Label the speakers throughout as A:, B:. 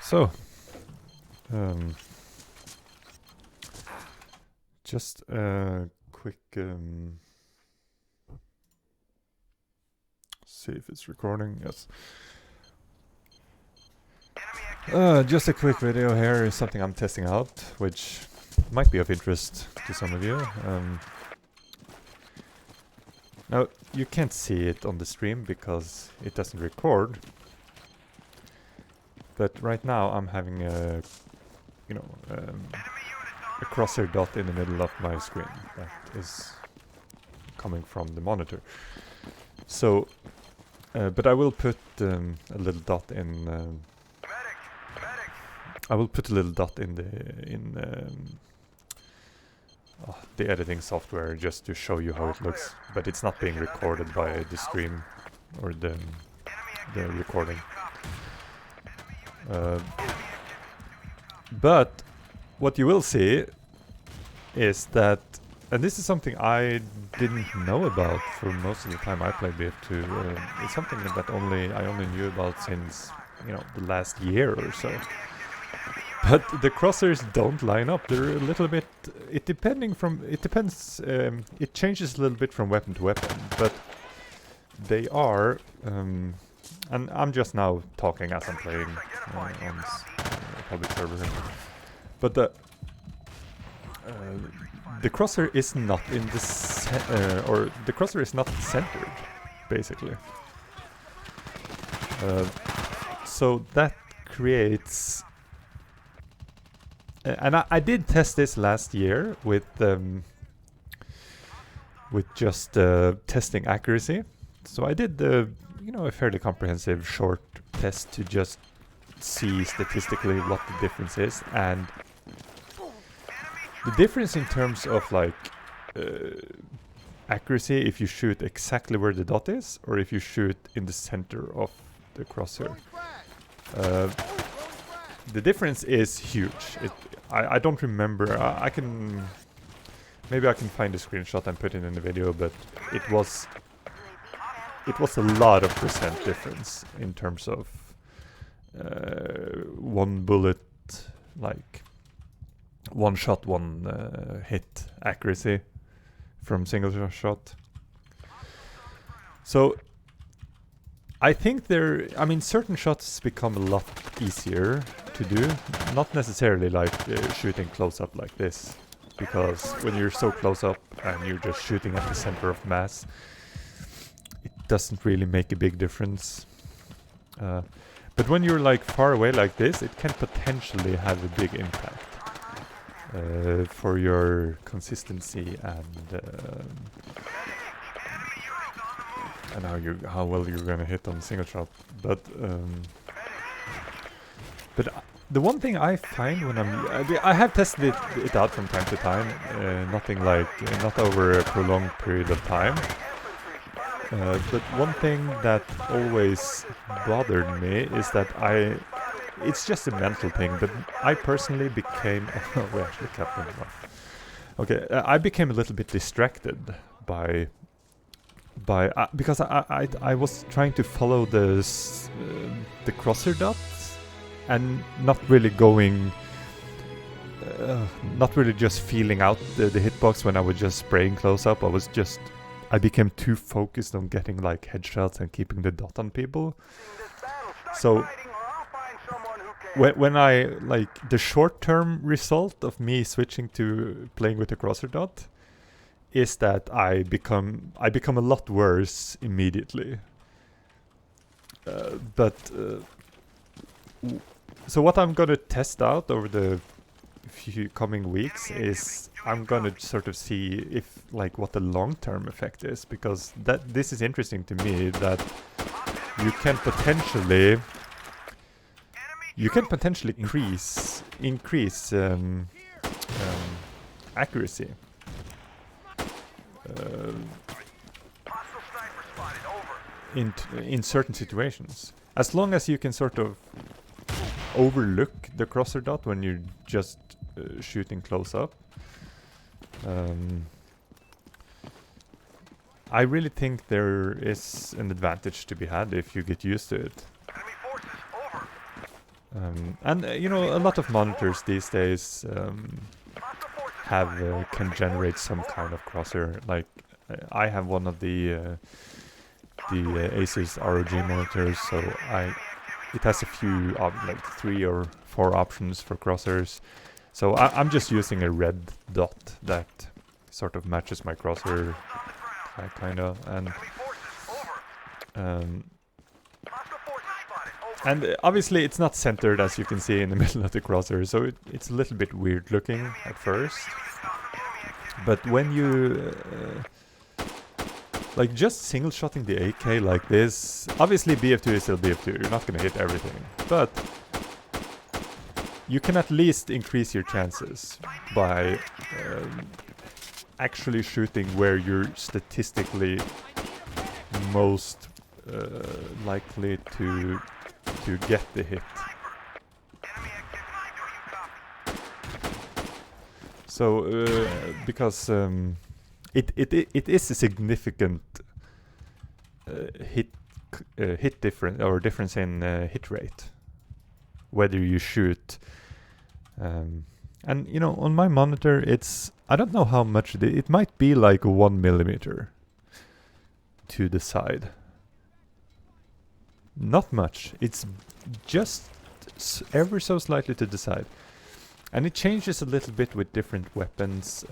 A: So, just a quick see if it's recording. Yes. Just a quick video here is something I'm testing out, which might be of interest to some of you. Now, you can't see it on the stream because it doesn't record. But right now I'm having a crosshair dot in the middle of my screen that is coming from the monitor. So, but I will put a little dot in. I will put a little dot in the editing software just to show you how it looks. But it's not being recorded by the stream or the recording. But what you will see is that, and this is something I didn't know about for most of the time I played BF2. It's something that I only knew about since the last year or so. But the crosshairs don't line up. They're a little bit. It depends. It changes a little bit from weapon to weapon, but they are. And I'm just now talking as I'm playing on public server. But the crosshair is not in the or the crosshair is not centered, basically. So that creates. And I did test this last year with just testing accuracy. So I did a fairly comprehensive short test to just see statistically what the difference is, and the difference in terms of like accuracy if you shoot exactly where the dot is or if you shoot in the center of the crosshair. The difference is huge. I don't remember. Maybe I can find a screenshot and put it in the video, but it was a lot of percent difference in terms of one bullet, like one shot, one hit accuracy from single shot. So I think certain shots become a lot easier to do. Not necessarily like shooting close up like this, because when you're so close up and you're just shooting at the center of mass, it doesn't really make a big difference. But when you're like far away like this, it can potentially have a big impact for your consistency and how well you're gonna hit on single shot. But the one thing I find when I have tested it out from time to time, not over a prolonged period of time. But one thing that always bothered me is that it's just a mental thing, but I personally became we actually kept them off. Okay, I became a little bit distracted because I was trying to follow the crosshair dots and not really just feeling out the hitbox when I was just spraying close up. I became too focused on getting like headshots and keeping the dot on people. So when I like the short-term result of me switching to playing with the crosshair dot is that I become a lot worse immediately. So what I'm gonna test out over the few coming weeks is I'm gonna sort of see if what the long-term effect is, because this is interesting to me that you can potentially increase accuracy. In certain situations, as long as you can sort of overlook the crosshair dot when you're just shooting close up. I really think there is an advantage to be had if you get used to it. And you know, a lot of monitors these days have can generate some kind of crosshair. Like I have one of the Asus ROG monitors, so it has a few like 3 or 4 options for crosshairs. So I'm just using a red dot that sort of matches my crosshair, kind of, and obviously it's not centered, as you can see, in the middle of the crosshair, so it's a little bit weird looking at first. But when you like just single shotting the AK like this, obviously BF2 is still BF2, you're not gonna hit everything, but you can at least increase your chances by actually shooting where you're statistically most likely to get the hit. So because it is a significant hit difference in hit rate whether you shoot. And you know, on my monitor, I don't know how much it might be like 1 millimeter to the side. Not much. It's just ever so slightly to the side. And it changes a little bit with different weapons.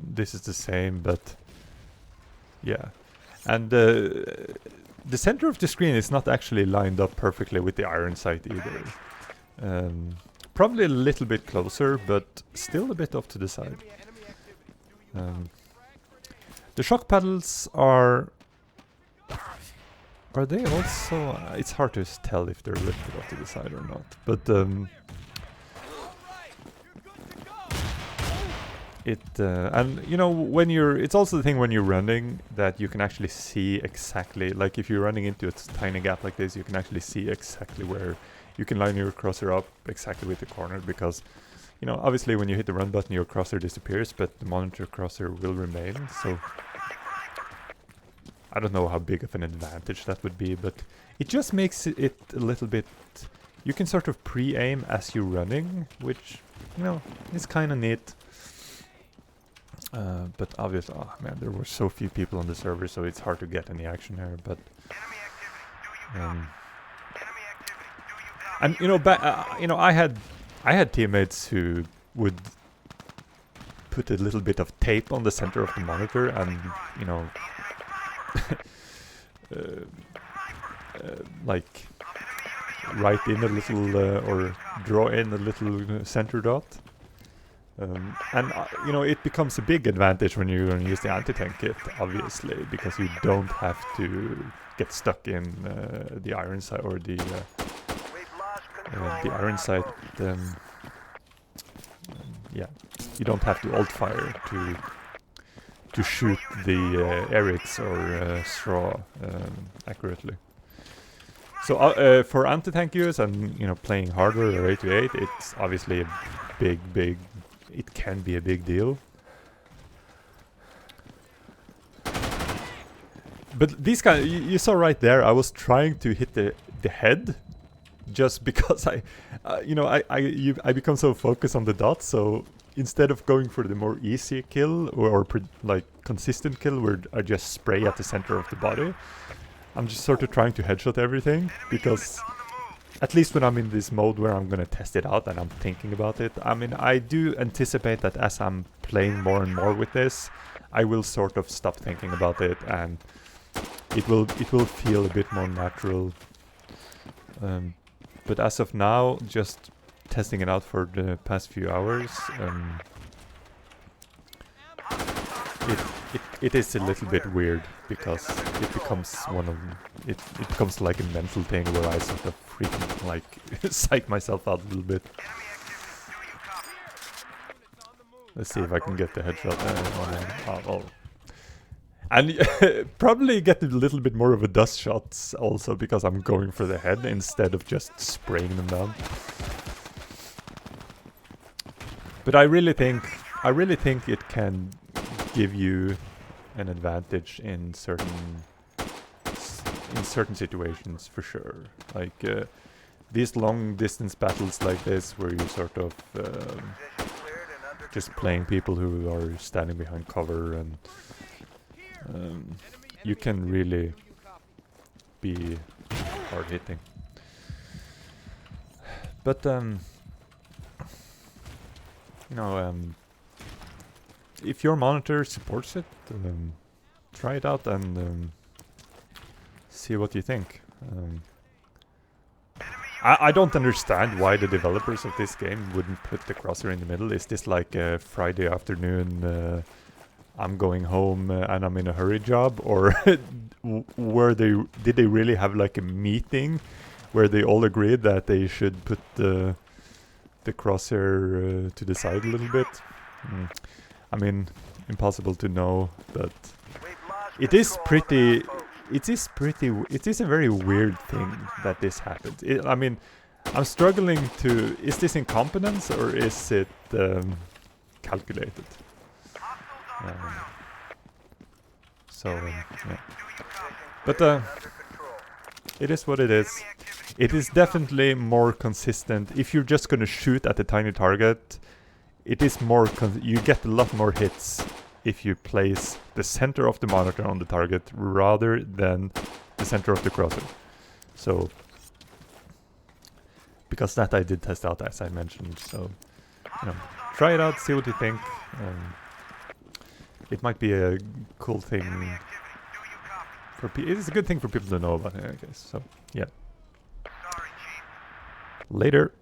A: This is the same, but yeah. And the center of the screen is not actually lined up perfectly with the iron sight either. Probably a little bit closer, but still a bit off to the side. The shock paddles are they also... it's hard to tell if they're a little bit off to the side or not, but and you know, when you're... it's also the thing when you're running that you can actually see exactly, like if you're running into a tiny gap like this, you can actually see exactly where you can line your crosshair up exactly with the corner, because, you know, obviously when you hit the run button your crosshair disappears, but the monitor crosshair will remain, so I don't know how big of an advantage that would be, but it just makes it a little bit... you can sort of pre-aim as you're running, which, you know, is kind of neat. But obviously, oh man, there were so few people on the server, so it's hard to get any action here, but... and you know, I had teammates who would put a little bit of tape on the center of the monitor and, you know, like write in a little or draw in a little center dot. And you know, it becomes a big advantage when you're going to use the anti-tank kit, obviously, because you don't have to get stuck in the iron sight or the iron sight. Yeah, you don't have to alt fire to shoot the Erics or straw accurately. So for anti-tank use and, you know, playing hardware or 8v8, it's obviously a big... it can be a big deal. But these guys, you saw right there, I was trying to hit the head, just because I become so focused on the dots. So instead of going for the more easy kill or like consistent kill, where I just spray at the center of the body, I'm just sort of trying to headshot everything, because at least when I'm in this mode where I'm gonna test it out and I'm thinking about it, I mean, I do anticipate that as I'm playing more and more with this, I will sort of stop thinking about it, and it will feel a bit more natural. But as of now, just testing it out for the past few hours, it is a little bit weird, because it becomes it becomes like a mental thing where I sort of freaking like psych myself out a little bit. Let's see if I can get the headshot. Oh. And probably get a little bit more of a dust shots also, because I'm going for the head instead of just spraying them down. But I really think it can give you an advantage in certain certain situations for sure. Like these long distance battles like this, where you sort of just playing people who are standing behind cover, and you can really be hard hitting. But you know, if your monitor supports it, try it out and see what you think. I don't understand why the developers of this game wouldn't put the crosshair in the middle. Is this like a Friday afternoon, I'm going home and I'm in a hurry job? Or did they really have like a meeting where they all agreed that they should put the crosshair to the side a little bit? I mean, impossible to know, but it is pretty... It is a very weird thing that this happens. I mean, I'm struggling to... Is this incompetence or is it calculated? Yeah. But it is what it is. It is definitely more consistent. If you're just gonna shoot at a tiny target, it is more... you get a lot more hits if you place the center of the monitor on the target rather than the center of the crosshair. So, because that I did test out, as I mentioned. So, you know, try it out, see what you think. It might be a cool thing for people. It is a good thing for people to know about it, I guess. So, yeah. Later.